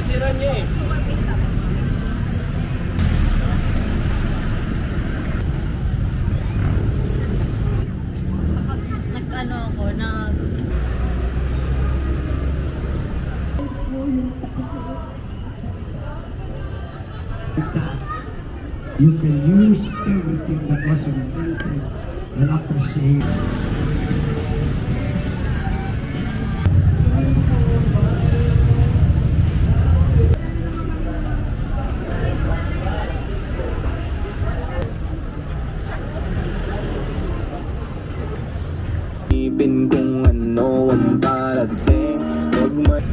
nasira niya eh. Nag-ano ako, nag... You can use everything that was invented and appreciate. Ipin kung ano ang darating. Huwag man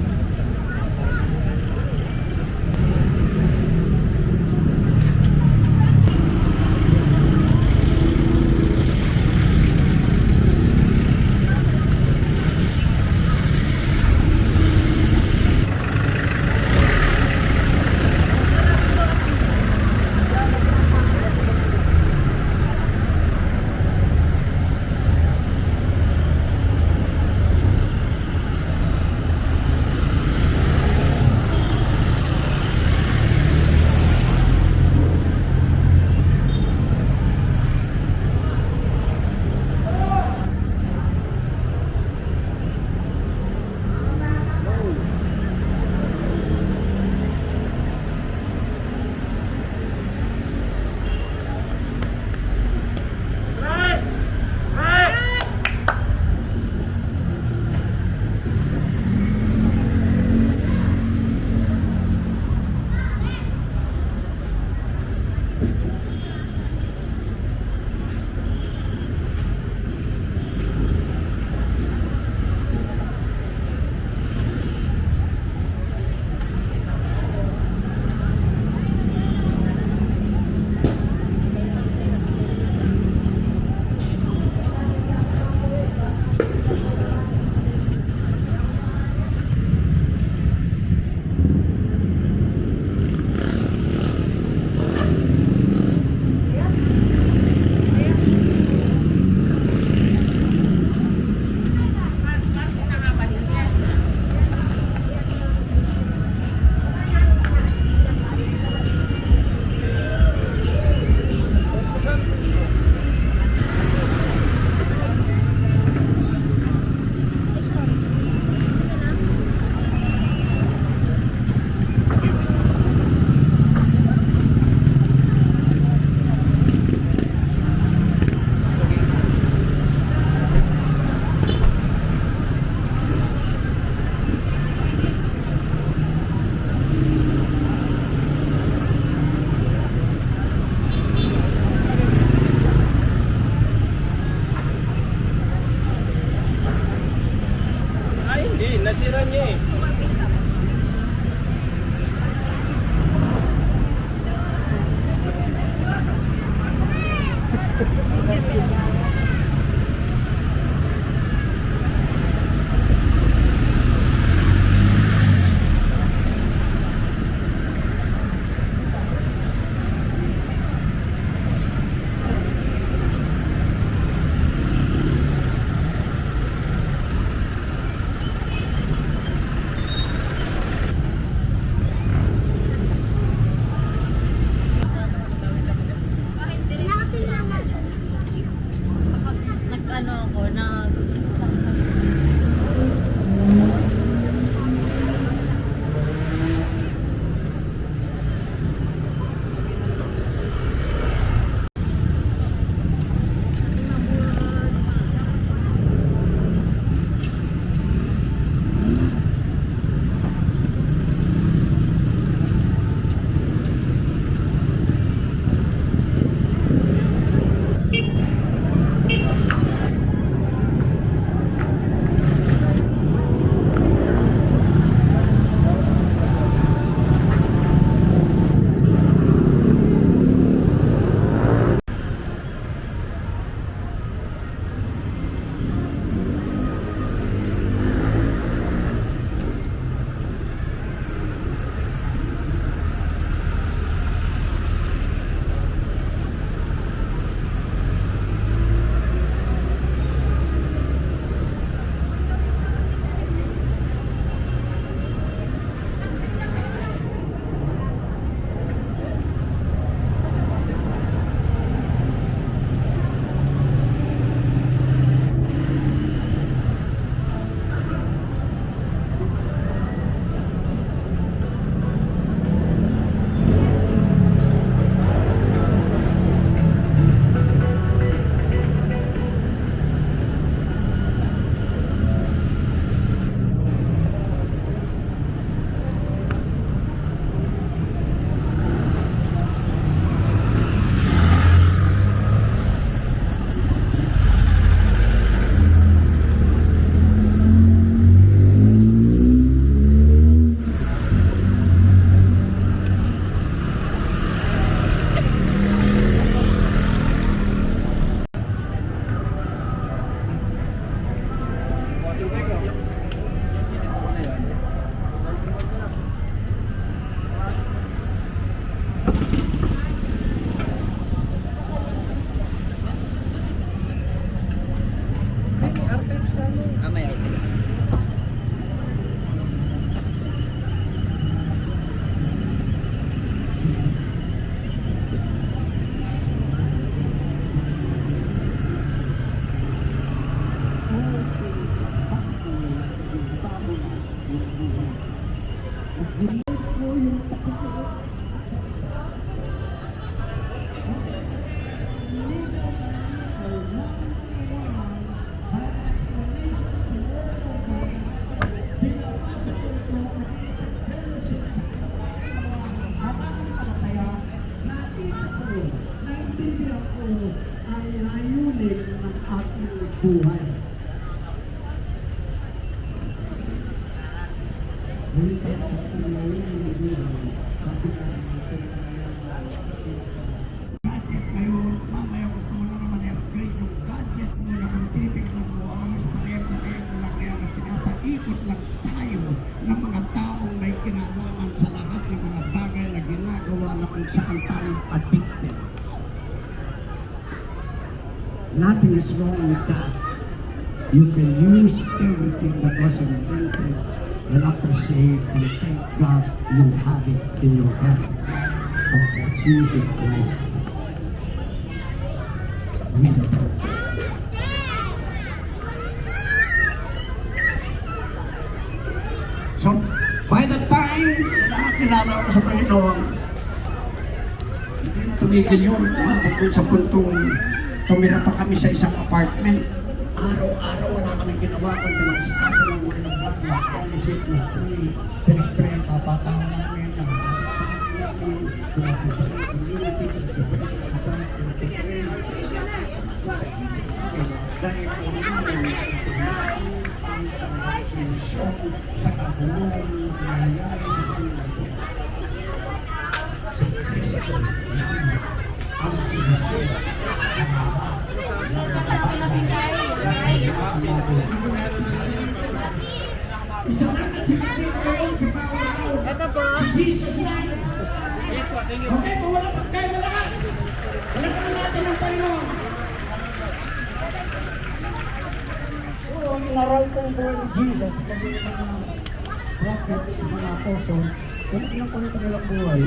nasira niya eh. Gadget ngayon, mamaya gusto mo na naman i-upgrade yung gadget mo na kung titignan mo, alas pareho-pareho lang yan na pinapaikot lang tayo ng mga taong may kinalaman sa lahat ng mga bagay na ginagawa na kung saan tayo addicted. Nothing is wrong with that. You can use everything that was invented and appreciate and thank God you have it in your hands. But let's use it wisely. With a purpose. So, by the time nakakilala ako sa Panginoon, hindi na tumigil yun. Umabot dun sa puntong tumira pa kami sa isang apartment. Araw-araw wala kaming ginawa kundi mag-study ng mga nagbago. Fellowship na pinag-pray ang kapatahan namin na dahil po namin ang solusyon sa kabulong nangyayari sa Pilipinas. Sa Kristo ang solusyon. Isalamat si Kapit ngayon sa bawat tao. Ito po. Jesus name. Okay, kung wala pa kayo malakas, palagpan natin ang Panginoon. So, ang inaral kong buhay ni Jesus, pag mga prophets, mga apostles, kung ilang kami kanilang buhay,